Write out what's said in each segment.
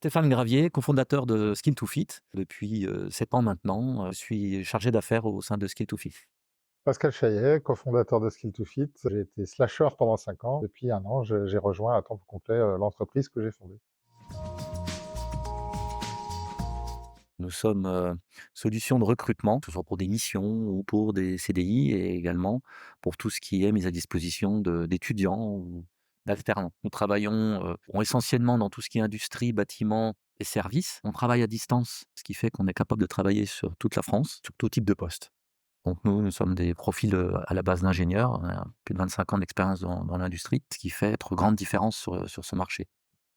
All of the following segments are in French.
Stéphane Gravier, cofondateur de Skill 2 Fit. Depuis 7 ans maintenant, je suis chargé d'affaires au sein de Skill 2 Fit. Pascal Chaillet, cofondateur de Skill 2 Fit. J'ai été slasher pendant 5 ans. Depuis 1 an, j'ai rejoint à temps complet l'entreprise que j'ai fondée. Nous sommes solution de recrutement, que ce soit pour des missions ou pour des CDI et également pour tout ce qui est mise à disposition d'étudiants ou d'alternants. Nous travaillons essentiellement dans tout ce qui est industrie, bâtiment et services. On travaille à distance, ce qui fait qu'on est capable de travailler sur toute la France, sur tout type de poste. Donc nous sommes des profils à la base d'ingénieurs, on a plus de 25 ans d'expérience dans l'industrie, ce qui fait être grande différence sur ce marché.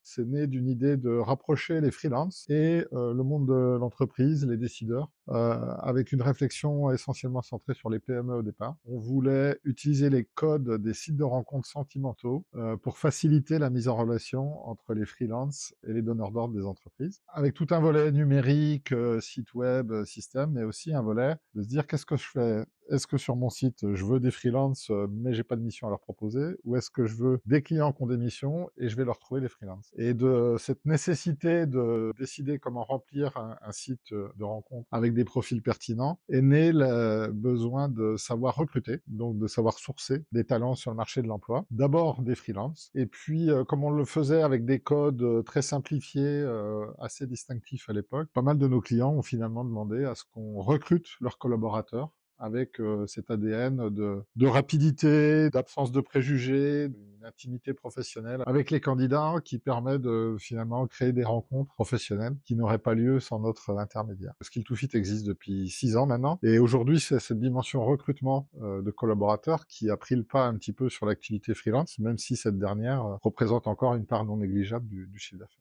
C'est né d'une idée de rapprocher les freelances et le monde de l'entreprise, les décideurs, avec une réflexion essentiellement centrée sur les PME au départ. On voulait utiliser les codes des sites de rencontres sentimentaux pour faciliter la mise en relation entre les freelances et les donneurs d'ordre des entreprises, avec tout un volet numérique, site web, système, mais aussi un volet de se dire: «Qu'est-ce que je fais? Est-ce que sur mon site, je veux des freelances, mais j'ai pas de mission à leur proposer? Ou est-ce que je veux des clients qui ont des missions et je vais leur trouver des freelances?» Et de cette nécessité de décider comment remplir un site, de rencontre avec des profils pertinents est né le besoin de savoir recruter, donc de savoir sourcer des talents sur le marché de l'emploi. D'abord des freelances et puis, comme on le faisait avec des codes, très simplifiés, assez distinctifs à l'époque, pas mal de nos clients ont finalement demandé à ce qu'on recrute leurs collaborateurs avec cet ADN de rapidité, d'absence de préjugés, d'une intimité professionnelle avec les candidats qui permet de finalement créer des rencontres professionnelles qui n'auraient pas lieu sans notre intermédiaire. Skill2Fit existe depuis 6 ans maintenant et aujourd'hui c'est cette dimension recrutement de collaborateurs qui a pris le pas un petit peu sur l'activité freelance, même si cette dernière représente encore une part non négligeable du chiffre d'affaires.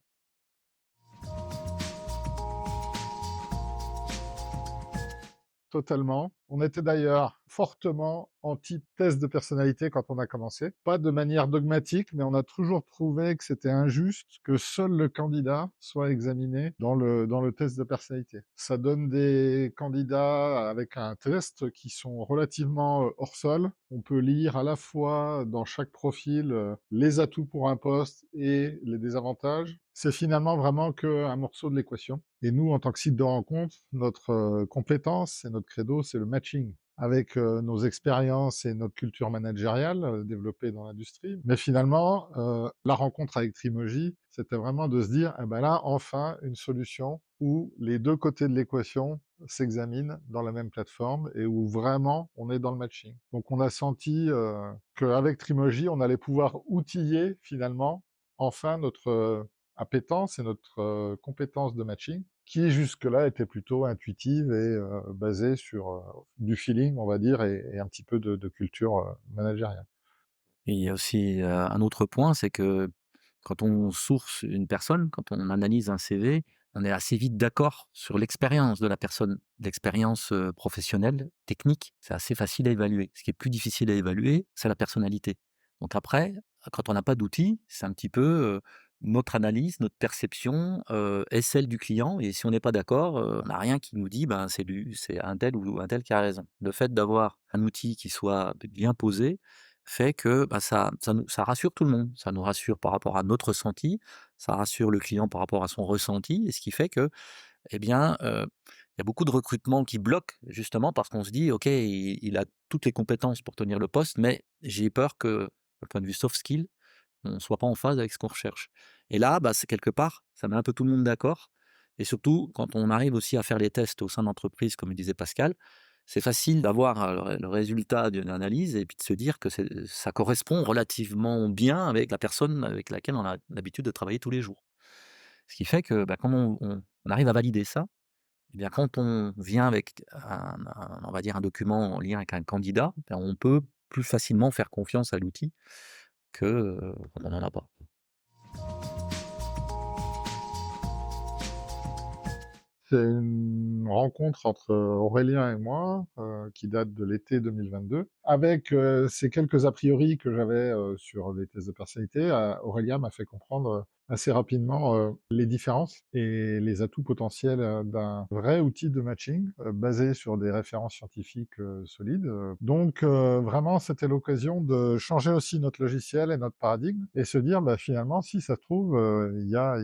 Totalement. On était d'ailleurs fortement anti-test de personnalité quand on a commencé. Pas de manière dogmatique, mais on a toujours trouvé que c'était injuste que seul le candidat soit examiné dans le test de personnalité. Ça donne des candidats avec un test qui sont relativement hors sol. On peut lire à la fois dans chaque profil les atouts pour un poste et les désavantages. C'est finalement vraiment qu'un morceau de l'équation. Et nous, en tant que site de rencontre, notre compétence et notre credo, c'est le matching avec nos expériences et notre culture managériale développée dans l'industrie. Mais finalement, la rencontre avec Trimoji, c'était vraiment de se dire, eh ben là, enfin, une solution où les deux côtés de l'équation s'examinent dans la même plateforme et où vraiment on est dans le matching. Donc on a senti qu'avec Trimoji, on allait pouvoir outiller finalement enfin notre appétence et notre compétence de matching, qui jusque-là était plutôt intuitive et basée sur du feeling, on va dire, et un petit peu de culture managériale. Et il y a aussi un autre point, c'est que quand on source une personne, quand on analyse un CV, on est assez vite d'accord sur l'expérience de la personne. L'expérience professionnelle, technique, c'est assez facile à évaluer. Ce qui est plus difficile à évaluer, c'est la personnalité. Donc après, quand on n'a pas d'outils, c'est un petit peu notre analyse, notre perception est celle du client. Et si on n'est pas d'accord, on n'a rien qui nous dit ben, c'est un tel ou un tel qui a raison. Le fait d'avoir un outil qui soit bien posé fait que bah, ça rassure tout le monde. Ça nous rassure par rapport à notre ressenti, ça rassure le client par rapport à son ressenti, et ce qui fait que, eh bien, il y a beaucoup de recrutements qui bloquent justement parce qu'on se dit: «OK, il a toutes les compétences pour tenir le poste, mais j'ai peur que, d'un point de vue soft skill, on ne soit pas en phase avec ce qu'on recherche». Et là, bah, c'est quelque part, ça met un peu tout le monde d'accord, et surtout quand on arrive aussi à faire les tests au sein de l'entreprise, comme le disait Pascal, c'est facile d'avoir le résultat d'une analyse et puis de se dire que ça correspond relativement bien avec la personne avec laquelle on a l'habitude de travailler tous les jours. Ce qui fait que, bah, quand on arrive à valider ça, eh bien, quand on vient avec on va dire un document en lien avec un candidat, ben, on peut plus facilement faire confiance à l'outil que, quand on n'en a pas. C'est une rencontre entre Aurélien et moi qui date de l'été 2022. avec, ces quelques a priori que j'avais, sur les tests de personnalité, Aurélien m'a fait comprendre, assez rapidement, les différences et les atouts potentiels, d'un vrai outil de matching, basé sur des références scientifiques, solides, donc vraiment, c'était l'occasion de changer aussi notre logiciel et notre paradigme et se dire: «Bah, finalement, si ça se trouve, il y a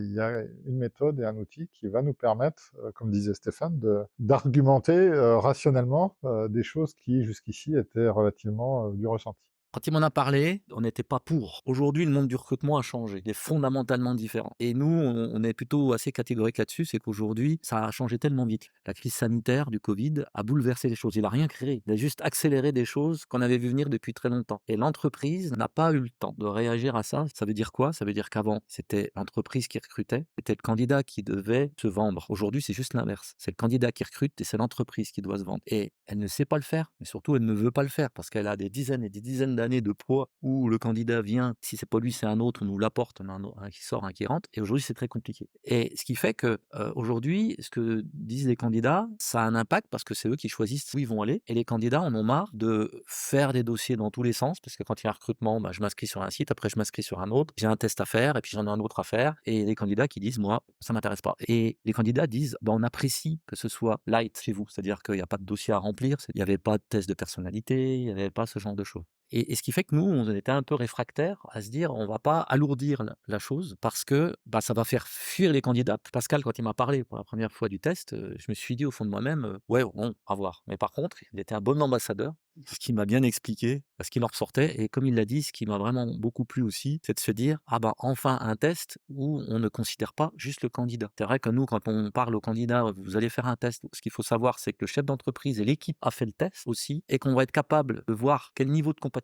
une méthode et un outil qui va nous permettre, comme disait Stéphane, d'argumenter, rationnellement, des choses qui jusqu'ici étaient relativement, du ressenti». Quand il m'en a parlé, on n'était pas pour. Aujourd'hui, le monde du recrutement a changé. Il est fondamentalement différent. Et nous, on est plutôt assez catégorique là-dessus, c'est qu'aujourd'hui, ça a changé tellement vite. La crise sanitaire du Covid a bouleversé les choses. Il a rien créé. Il a juste accéléré des choses qu'on avait vu venir depuis très longtemps. Et l'entreprise n'a pas eu le temps de réagir à ça. Ça veut dire quoi? Ça veut dire qu'avant, c'était l'entreprise qui recrutait, c'était le candidat qui devait se vendre. Aujourd'hui, c'est juste l'inverse. C'est le candidat qui recrute et c'est l'entreprise qui doit se vendre. Et elle ne sait pas le faire, mais surtout, elle ne veut pas le faire parce qu'elle a des dizaines et des dizaines d'années de poids où le candidat vient, si c'est pas lui, c'est un autre, on nous l'apporte, on a un qui sort, un qui rentre. Et aujourd'hui, c'est très compliqué. Et ce qui fait que aujourd'hui, ce que disent les candidats, ça a un impact parce que c'est eux qui choisissent où ils vont aller. Et les candidats en ont marre de faire des dossiers dans tous les sens parce que quand il y a un recrutement, bah, je m'inscris sur un site, après je m'inscris sur un autre, j'ai un test à faire et puis j'en ai un autre à faire. Et les candidats qui disent, moi, ça m'intéresse pas. Et les candidats disent, bah, on apprécie que ce soit light chez vous, c'est-à-dire qu'il n'y a pas de dossier à remplir, il n'y avait pas de test de personnalité, il n'y avait pas ce genre de choses. Et ce qui fait que nous, on était un peu réfractaires à se dire: «On va pas alourdir la chose parce que, bah, ça va faire fuir les candidats». Pascal, quand il m'a parlé pour la première fois du test, je me suis dit au fond de moi-même: «Ouais, bon, à voir». Mais par contre, il était un bon ambassadeur, ce qui m'a bien expliqué, ce qu'il en ressortait et comme il l'a dit, ce qui m'a vraiment beaucoup plu aussi, c'est de se dire: «Ah bah, enfin un test où on ne considère pas juste le candidat». C'est vrai que nous, quand on parle au candidat: «Vous allez faire un test», ce qu'il faut savoir, c'est que le chef d'entreprise et l'équipe a fait le test aussi et qu'on va être capable de voir quel niveau de compatibilité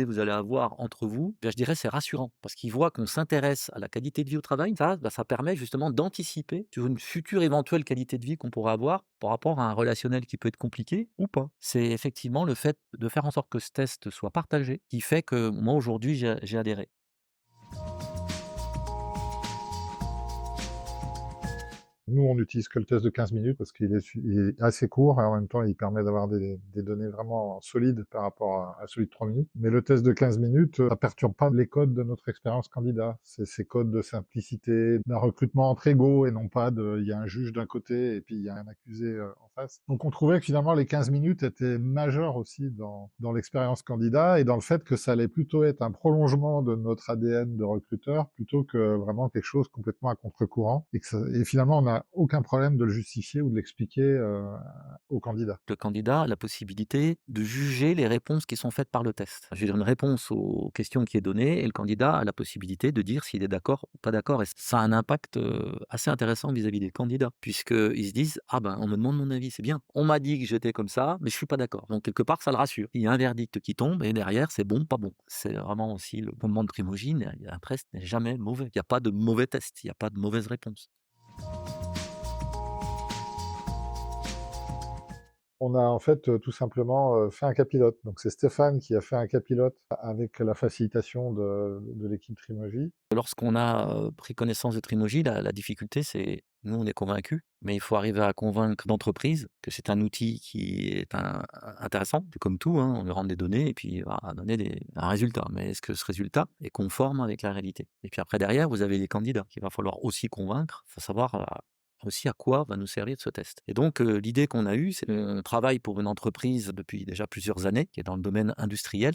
vous allez avoir entre vous, ben, je dirais c'est rassurant parce qu'ils voient qu'on s'intéresse à la qualité de vie au travail. Ça, bah, ça permet justement d'anticiper sur une future éventuelle qualité de vie qu'on pourrait avoir par rapport à un relationnel qui peut être compliqué ou pas. C'est effectivement le fait de faire en sorte que ce test soit partagé qui fait que moi aujourd'hui j'ai adhéré. Nous, on n'utilise que le test de 15 minutes parce qu'il est assez court et en même temps, il permet d'avoir des données vraiment solides par rapport à celui de 3 minutes. Mais le test de 15 minutes, ça perturbe pas les codes de notre expérience candidat. C'est ces codes de simplicité, d'un recrutement entre égaux et non pas il y a un juge d'un côté et puis il y a un accusé, en face. Donc on trouvait que finalement les 15 minutes étaient majeures aussi dans l'expérience candidat et dans le fait que ça allait plutôt être un prolongement de notre ADN de recruteur plutôt que vraiment quelque chose complètement à contre-courant et finalement on n'a aucun problème de le justifier ou de l'expliquer, au candidat. Le candidat a la possibilité de juger les réponses qui sont faites par le test. Je donne une réponse aux questions qui est donnée et le candidat a la possibilité de dire s'il est d'accord ou pas d'accord. Et ça a un impact assez intéressant vis-à-vis des candidats, puisqu'ils se disent: «Ah ben, on me demande mon avis, c'est bien. On m'a dit que j'étais comme ça, mais je suis pas d'accord». Donc quelque part, ça le rassure. Il y a un verdict qui tombe et derrière, c'est bon, pas bon. C'est vraiment aussi le moment de Primogine. Un test n'est jamais mauvais. Il n'y a pas de mauvais test, il n'y a pas de mauvaise réponse. On a en fait, tout simplement, fait un capilote. Donc c'est Stéphane qui a fait un capilote avec la facilitation de l'équipe Trimoji. Lorsqu'on a, pris connaissance de Trimoji, la difficulté, c'est nous, on est convaincus, mais il faut arriver à convaincre l'entreprise que c'est un outil qui est intéressant. C'est comme tout, hein, on lui rend des données et puis il va donner un résultat. Mais est-ce que ce résultat est conforme avec la réalité? Et puis après derrière, vous avez les candidats qu'il va falloir aussi convaincre. Il faut savoir, aussi à quoi va nous servir ce test. Et donc, l'idée qu'on a eue, c'est qu'on travaille pour une entreprise depuis déjà plusieurs années, qui est dans le domaine industriel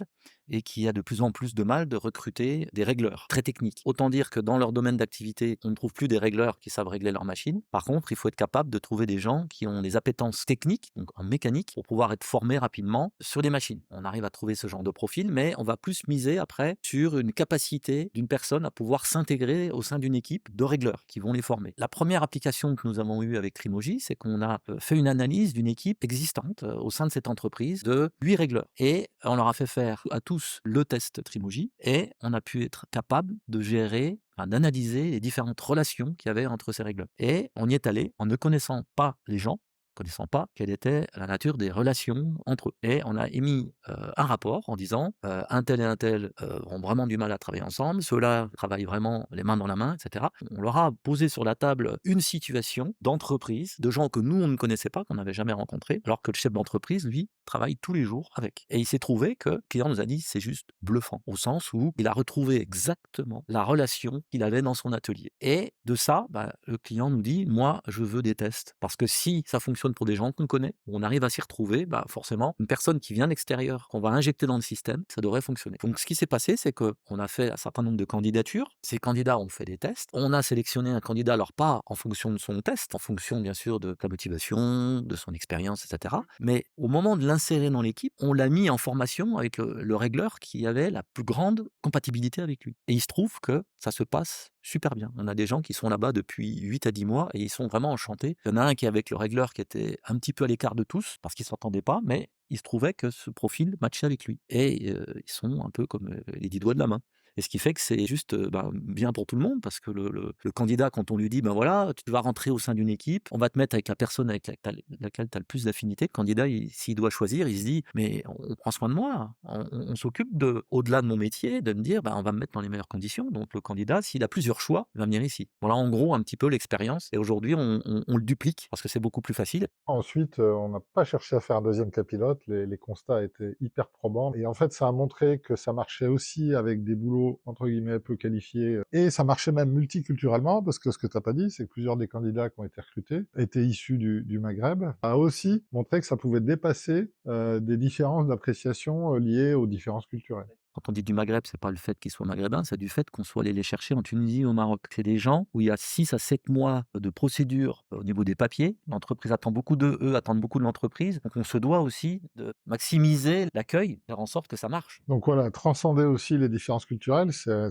et qui a de plus en plus de mal de recruter des régleurs très techniques. Autant dire que dans leur domaine d'activité, on ne trouve plus des régleurs qui savent régler leurs machines. Par contre, il faut être capable de trouver des gens qui ont des appétences techniques, donc en mécanique, pour pouvoir être formés rapidement sur des machines. On arrive à trouver ce genre de profil, mais on va plus miser après sur une capacité d'une personne à pouvoir s'intégrer au sein d'une équipe de régleurs qui vont les former. La première application que nous avons eue avec Trimoji, c'est qu'on a fait une analyse d'une équipe existante au sein de cette entreprise de 8 régleurs. Et on leur a fait faire à tous le test Trimoji et on a pu être capable de gérer, enfin, d'analyser les différentes relations qu'il y avait entre ces régleurs. Et on y est allé en ne connaissant pas les gens, connaissant pas quelle était la nature des relations entre eux. Et on a émis un rapport en disant un tel et un tel ont vraiment du mal à travailler ensemble, ceux-là travaillent vraiment les mains dans la main, etc. On leur a posé sur la table une situation d'entreprise, de gens que nous, on ne connaissait pas, qu'on n'avait jamais rencontrés, alors que le chef d'entreprise, lui, travaille tous les jours avec. Et il s'est trouvé que le client nous a dit c'est juste bluffant, au sens où il a retrouvé exactement la relation qu'il avait dans son atelier. Et de ça, bah, le client nous dit moi, je veux des tests. Parce que si ça fonctionne pour des gens qu'on connaît, on arrive à s'y retrouver, bah, forcément, une personne qui vient de l'extérieur, qu'on va injecter dans le système, ça devrait fonctionner. Donc ce qui s'est passé, c'est qu'on a fait un certain nombre de candidatures. Ces candidats ont fait des tests. On a sélectionné un candidat, alors pas en fonction de son test, en fonction bien sûr de sa motivation, de son expérience, etc. Mais au moment de l'insérer dans l'équipe, on l'a mis en formation avec le régleur qui avait la plus grande compatibilité avec lui. Et il se trouve que ça se passe super bien. On a des gens qui sont là-bas depuis 8 à 10 mois et ils sont vraiment enchantés. Il y en a un qui est avec le régleur qui était un petit peu à l'écart de tous parce qu'ils ne s'entendaient pas, mais il se trouvait que ce profil matchait avec lui. Et ils sont un peu comme les 10 doigts de la main. Et ce qui fait que c'est juste ben, bien pour tout le monde, parce que le candidat, quand on lui dit, ben voilà, tu vas rentrer au sein d'une équipe, on va te mettre avec la personne avec laquelle tu as le plus d'affinité, le candidat, s'il doit choisir, il se dit, mais on prend soin de moi, on s'occupe de, au-delà de mon métier, de me dire, ben, on va me mettre dans les meilleures conditions. Donc le candidat, s'il a plusieurs choix, il va venir ici. Voilà en gros un petit peu l'expérience. Et aujourd'hui, on le duplique parce que c'est beaucoup plus facile. Ensuite, on n'a pas cherché à faire un deuxième cas pilote, les constats étaient hyper probants et en fait, ça a montré que ça marchait aussi avec des boulots entre guillemets «peu qualifiés», et ça marchait même multiculturellement parce que ce que tu as pas dit, c'est que plusieurs des candidats qui ont été recrutés étaient issus du Maghreb. Ça a aussi montré que ça pouvait dépasser, des différences d'appréciation, liées aux différences culturelles. Quand on dit du Maghreb, c'est pas le fait qu'ils soient maghrébins, c'est du fait qu'on soit allé les chercher en Tunisie ou au Maroc. C'est des gens où il y a 6 à 7 mois de procédure au niveau des papiers. L'entreprise attend beaucoup d'eux, eux attendent beaucoup de l'entreprise. Donc on se doit aussi de maximiser l'accueil, faire en sorte que ça marche. Donc voilà, transcender aussi les différences culturelles, ça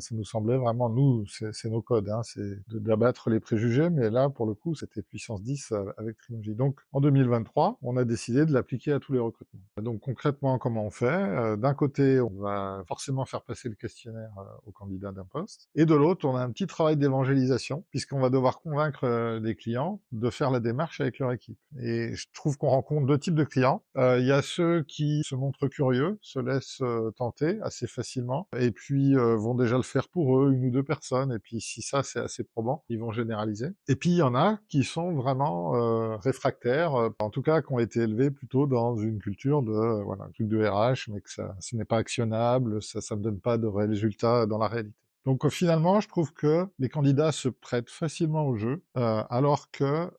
nous semblait vraiment, nous, c'est nos codes, hein, c'est d'abattre les préjugés, mais là, pour le coup, c'était puissance 10 avec Trilogy. Donc en 2023, on a décidé de l'appliquer à tous les recrutements. Donc concrètement, comment on fait? D'un côté, on va forcément faire passer le questionnaire aux candidats d'un poste, et de l'autre, on a un petit travail d'évangélisation, puisqu'on va devoir convaincre les clients de faire la démarche avec leur équipe. Et je trouve qu'on rencontre deux types de clients. Il y a ceux qui se montrent curieux, se laissent tenter assez facilement, et puis vont déjà le faire pour eux, une ou deux personnes, et puis si ça c'est assez probant, ils vont généraliser. Et puis il y en a qui sont vraiment réfractaires, en tout cas qui ont été élevés plutôt dans une culture de voilà, un truc de RH, mais que ça, ce n'est pas actionnable, ça ne donne pas de résultats dans la réalité. Donc finalement, je trouve que les candidats se prêtent facilement au jeu, alors que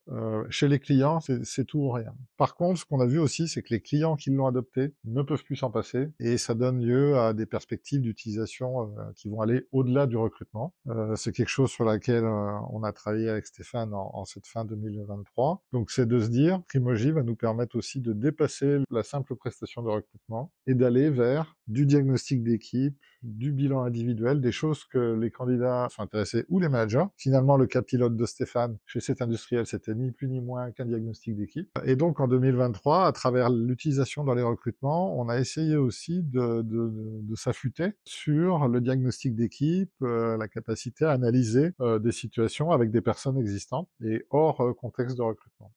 chez les clients, c'est tout ou rien. Par contre, ce qu'on a vu aussi, c'est que les clients qui l'ont adopté ne peuvent plus s'en passer, et ça donne lieu à des perspectives d'utilisation qui vont aller au-delà du recrutement. C'est quelque chose sur laquelle on a travaillé avec Stéphane en cette fin 2023. Donc c'est de se dire, Primoji va nous permettre aussi de dépasser la simple prestation de recrutement et d'aller vers du diagnostic d'équipe, du bilan individuel, des choses que les candidats sont intéressés ou les managers. Finalement, le cas pilote de Stéphane chez cet industriel, c'était ni plus ni moins qu'un diagnostic d'équipe. Et donc, en 2023, à travers l'utilisation dans les recrutements, on a essayé aussi de s'affûter sur le diagnostic d'équipe, la capacité à analyser des situations avec des personnes existantes et hors contexte de recrutement.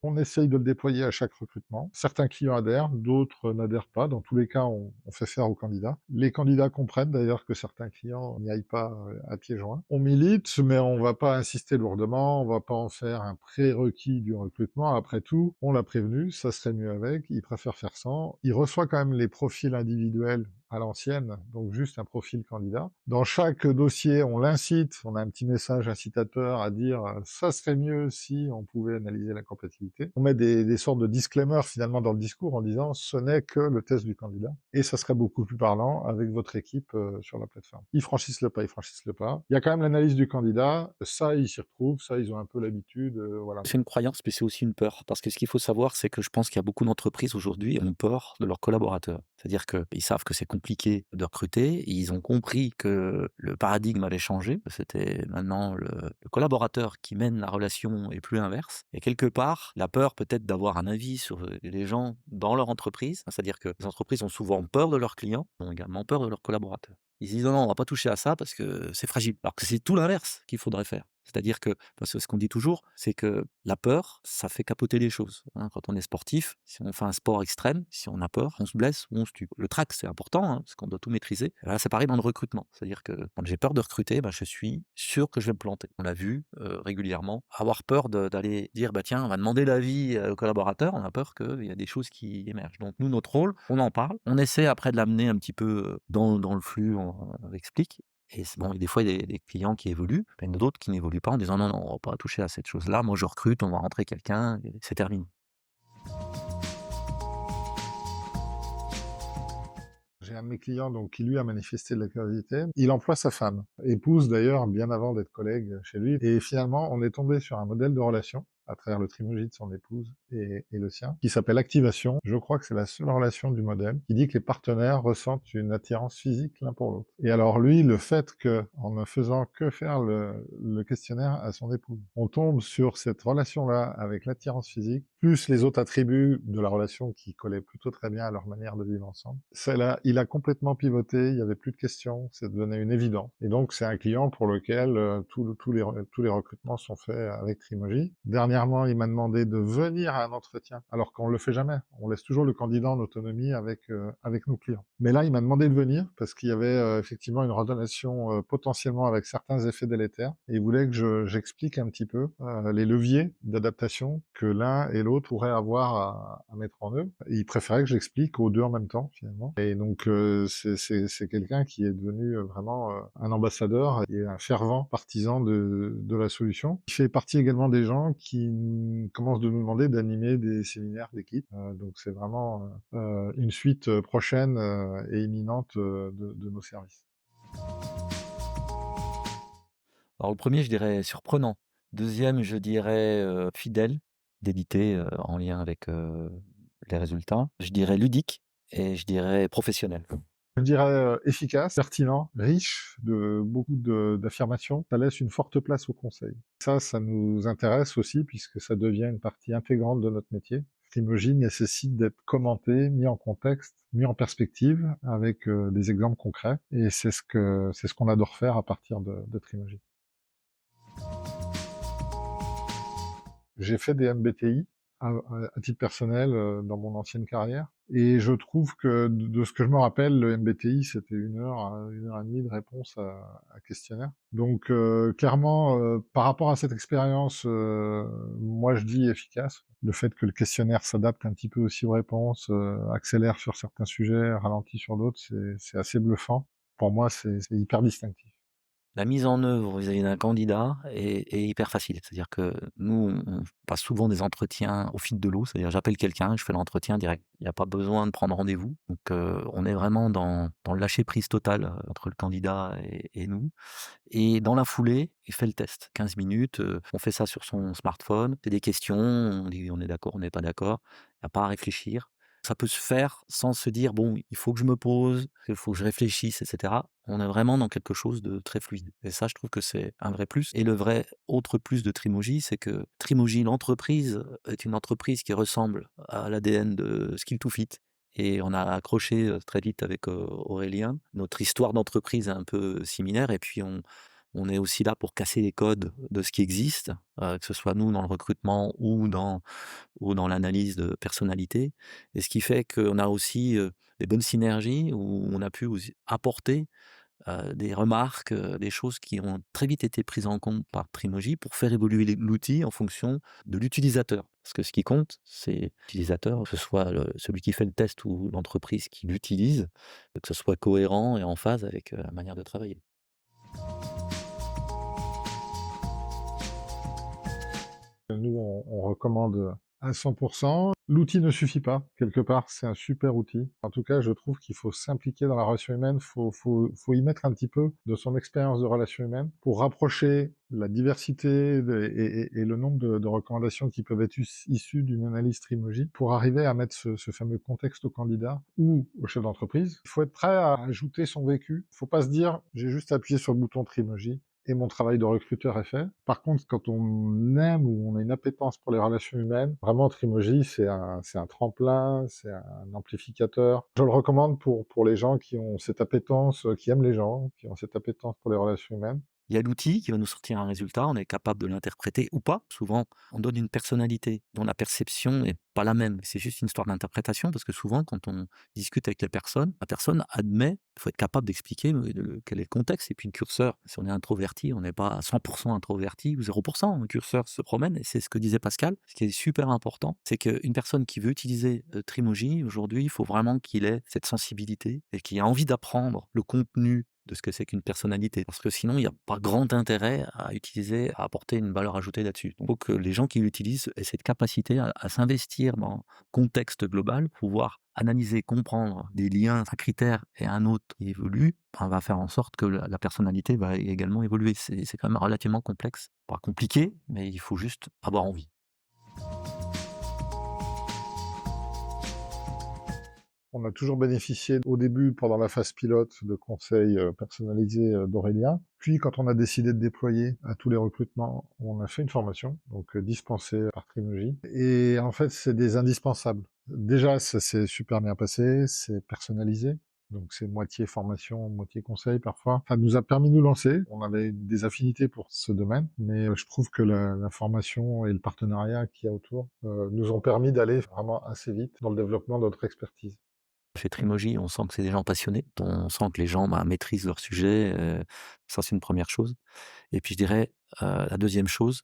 On essaye de le déployer à chaque recrutement. Certains clients adhèrent, d'autres n'adhèrent pas. Dans tous les cas, on fait faire aux candidats. Les candidats comprennent d'ailleurs que certains clients n'y aillent pas à pieds joints. On milite, mais on va pas insister lourdement, on va pas en faire un prérequis du recrutement. Après tout, on l'a prévenu, ça serait mieux avec, il préfère faire sans. Il reçoit quand même les profils individuels à l'ancienne, donc juste un profil candidat. Dans chaque dossier, on l'incite, on a un petit message incitateur à dire ça serait mieux si on pouvait analyser la compatibilité. On met des sortes de disclaimers finalement dans le discours en disant ce n'est que le test du candidat, et ça serait beaucoup plus parlant avec votre équipe sur la plateforme. Ils franchissent le pas, ils franchissent le pas. Il y a quand même l'analyse du candidat, ça ils s'y retrouvent, ça ils ont un peu l'habitude, voilà. C'est une croyance, mais c'est aussi une peur. Parce que ce qu'il faut savoir, c'est que je pense qu'il y a beaucoup d'entreprises aujourd'hui qui ont peur de leurs collaborateurs. C'est-à-dire qu'ils savent que c'est compliqué de recruter. Et ils ont compris que le paradigme avait changé. C'était maintenant le collaborateur qui mène la relation et plus l'inverse. Et quelque part, la peur peut-être d'avoir un avis sur les gens dans leur entreprise, c'est-à-dire que les entreprises ont souvent peur de leurs clients, ont également peur de leurs collaborateurs. Ils se disent: «Non, non, on va pas toucher à ça parce que c'est fragile». Alors que c'est tout l'inverse qu'il faudrait faire. C'est-à-dire que parce que ce qu'on dit toujours, c'est que la peur, ça fait capoter les choses, hein. Quand on est sportif, si on fait un sport extrême, si on a peur, on se blesse ou on se tue. Le trac, c'est important, hein, parce qu'on doit tout maîtriser. Et là, c'est pareil dans le recrutement. C'est-à-dire que quand j'ai peur de recruter, bah, je suis sûr que je vais me planter. On l'a vu régulièrement. Avoir peur d'aller dire, bah tiens, on va demander l'avis aux collaborateurs, on a peur qu'il y a des choses qui émergent. Donc nous, notre rôle, on en parle. On essaie après de l'amener un petit peu dans le flux, on explique. Et c'est bon, et des fois, il y a des clients qui évoluent, mais il y en a d'autres qui n'évoluent pas en disant: «Non, non, on va pas toucher à cette chose-là. Moi, je recrute, on va rentrer quelqu'un et c'est terminé». J'ai un de mes clients donc qui lui a manifesté de la curiosité. Il emploie sa femme, épouse d'ailleurs bien avant d'être collègue chez lui. Et finalement, on est tombé sur un modèle de relation à travers le trimoji de son épouse et le sien, qui s'appelle activation. Je crois que c'est la seule relation du modèle qui dit que les partenaires ressentent une attirance physique l'un pour l'autre. Et alors lui, le fait que, en ne faisant que faire le questionnaire à son épouse, on tombe sur cette relation-là avec l'attirance physique, plus les autres attributs de la relation qui collaient plutôt très bien à leur manière de vivre ensemble. Celle-là, il a complètement pivoté, il n'y avait plus de questions, ça devenait une évidence. Et donc, c'est un client pour lequel tous les recrutements sont faits avec Trimoji. Dernièrement, il m'a demandé de venir à un entretien, alors qu'on le fait jamais. On laisse toujours le candidat en autonomie avec nos clients. Mais là, il m'a demandé de venir parce qu'il y avait effectivement une redondation potentiellement avec certains effets délétères. Et il voulait que j'explique un petit peu les leviers d'adaptation que l'un et l'autre pourraient avoir à mettre en œuvre. Et il préférait que j'explique aux deux en même temps, finalement. Et donc, c'est quelqu'un qui est devenu vraiment un ambassadeur et un fervent partisan de la solution. Il fait partie également des gens qui commencent de nous demander d'animer des séminaires d'équipe. Donc, c'est vraiment une suite prochaine et imminente de nos services. Alors le premier, je dirais surprenant. Deuxième, je dirais fidèle, d'éditer en lien avec les résultats. Je dirais ludique et je dirais professionnel. Je dirais efficace, pertinent, riche de beaucoup d'affirmations. Ça laisse une forte place au conseil. Ça nous intéresse aussi puisque ça devient une partie intégrante de notre métier. Trimoji nécessite d'être commenté, mis en contexte, mis en perspective avec des exemples concrets. Et c'est ce qu'on adore faire à partir de Trimoji. J'ai fait des MBTI à titre personnel dans mon ancienne carrière. Et je trouve que de ce que je me rappelle, le MBTI, c'était 1 heure à 1 heure et demie de réponse à questionnaire. Donc clairement, par rapport à cette expérience, moi je dis efficace. Le fait que le questionnaire s'adapte un petit peu aussi aux réponses, accélère sur certains sujets, ralentit sur d'autres, c'est assez bluffant. Pour moi, c'est hyper distinctif. La mise en œuvre vis-à-vis d'un candidat est hyper facile. C'est-à-dire que nous, on passe souvent des entretiens au fil de l'eau. C'est-à-dire j'appelle quelqu'un, je fais l'entretien direct. Il n'y a pas besoin de prendre rendez-vous. Donc on est vraiment dans le lâcher-prise total entre le candidat et nous. Et dans la foulée, il fait le test. 15 minutes, on fait ça sur son smartphone. C'est des questions, on dit on est d'accord, on n'est pas d'accord. Il n'y a pas à réfléchir. Ça peut se faire sans se dire: «Bon, il faut que je me pose, il faut que je réfléchisse» et cetera. On est vraiment dans quelque chose de très fluide et ça, je trouve que c'est un vrai plus et le vrai autre plus de Trimoji, c'est que Trimoji, l'entreprise, est une entreprise qui ressemble à l'ADN de Skill to Fit et on a accroché, très vite avec, Aurélien. Notre histoire d'entreprise est un peu similaire et puis on est aussi là pour casser les codes de ce qui existe, que ce soit nous dans le recrutement ou dans l'analyse de personnalité et ce qui fait qu'on a aussi, des bonnes synergies où on a pu aussi apporter, des remarques, des choses qui ont très vite été prises en compte par Trimoji pour faire évoluer l'outil en fonction de l'utilisateur. Parce que ce qui compte, c'est l'utilisateur, que ce soit celui qui fait le test ou l'entreprise qui l'utilise, que ce soit cohérent et en phase avec, la manière de travailler. Nous, on recommande à 100%. L'outil ne suffit pas, quelque part, c'est un super outil. En tout cas, je trouve qu'il faut s'impliquer dans la relation humaine, faut y mettre un petit peu de son expérience de relation humaine pour rapprocher la diversité et le nombre de recommandations qui peuvent être issues d'une analyse Trimoji pour arriver à mettre ce fameux contexte au candidat ou au chef d'entreprise. Il faut être prêt à ajouter son vécu. Il faut pas se dire, j'ai juste appuyé sur le bouton Trimoji et mon travail de recruteur est fait. Par contre, quand on aime ou on a une appétence pour les relations humaines, vraiment Trimoji, c'est un tremplin, c'est un amplificateur. Je le recommande pour les gens qui ont cette appétence, qui aiment les gens, qui ont cette appétence pour les relations humaines. Il y a l'outil qui va nous sortir un résultat, on est capable de l'interpréter ou pas. Souvent, on donne une personnalité dont la perception n'est pas la même. C'est juste une histoire d'interprétation parce que souvent, quand on discute avec les personnes, la personne admet, il faut être capable d'expliquer quel est le contexte et puis le curseur. Si on est introverti, on n'est pas à 100% introverti ou 0%. Le curseur se promène et c'est ce que disait Pascal. Ce qui est super important, c'est qu'une personne qui veut utiliser Trimoji, aujourd'hui, il faut vraiment qu'il ait cette sensibilité et qu'il ait envie d'apprendre le contenu de ce que c'est qu'une personnalité. Parce que sinon, il n'y a pas grand intérêt à utiliser, à apporter une valeur ajoutée là-dessus. Donc, il faut que les gens qui l'utilisent aient cette capacité à s'investir dans le contexte global, pouvoir analyser, comprendre des liens, un critère et un autre qui évolue, ben, va faire en sorte que la personnalité va également évoluer. C'est quand même relativement complexe. Pas compliqué, mais il faut juste avoir envie. On a toujours bénéficié au début, pendant la phase pilote, de conseils personnalisés d'Aurélien. Puis, quand on a décidé de déployer à tous les recrutements, on a fait une formation, donc dispensée par Trimoji. Et en fait, c'est des indispensables. Déjà, ça s'est super bien passé, c'est personnalisé. Donc c'est moitié formation, moitié conseil parfois. Ça nous a permis de nous lancer. On avait des affinités pour ce domaine, mais je trouve que la formation et le partenariat qu'il y a autour nous ont permis d'aller vraiment assez vite dans le développement de notre expertise. Chez Trimoji, on sent que c'est des gens passionnés, on sent que les gens bah, maîtrisent leur sujet, ça c'est une première chose. Et puis je dirais, la deuxième chose,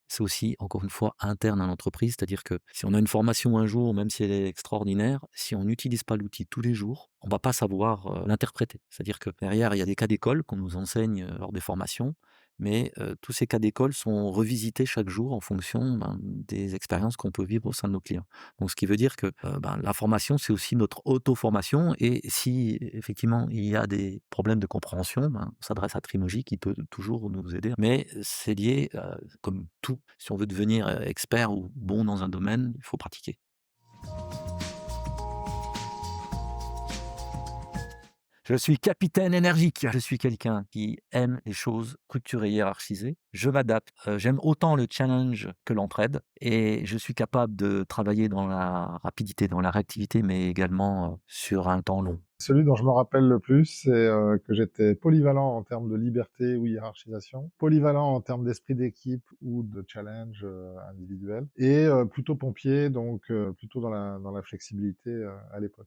c'est aussi, encore une fois, interne à l'entreprise. C'est-à-dire que si on a une formation un jour, même si elle est extraordinaire, si on n'utilise pas l'outil tous les jours, on va pas savoir l'interpréter. C'est-à-dire que derrière, il y a des cas d'école qu'on nous enseigne lors des formations, mais tous ces cas d'école sont revisités chaque jour en fonction ben, des expériences qu'on peut vivre au sein de nos clients. Donc, ce qui veut dire que ben, la formation, c'est aussi notre auto-formation. Et si effectivement il y a des problèmes de compréhension, ben, on s'adresse à Trimoji qui peut toujours nous aider. Mais c'est lié comme tout, si on veut devenir expert ou bon dans un domaine, il faut pratiquer. Je suis capitaine énergique. Je suis quelqu'un qui aime les choses structurées et hiérarchisées. Je m'adapte. J'aime autant le challenge que l'entraide et je suis capable de travailler dans la rapidité, dans la réactivité, mais également sur un temps long. Celui dont je me rappelle le plus, c'est que j'étais polyvalent en termes de liberté ou hiérarchisation, polyvalent en termes d'esprit d'équipe ou de challenge individuel, et plutôt pompier, donc plutôt dans la flexibilité à l'époque.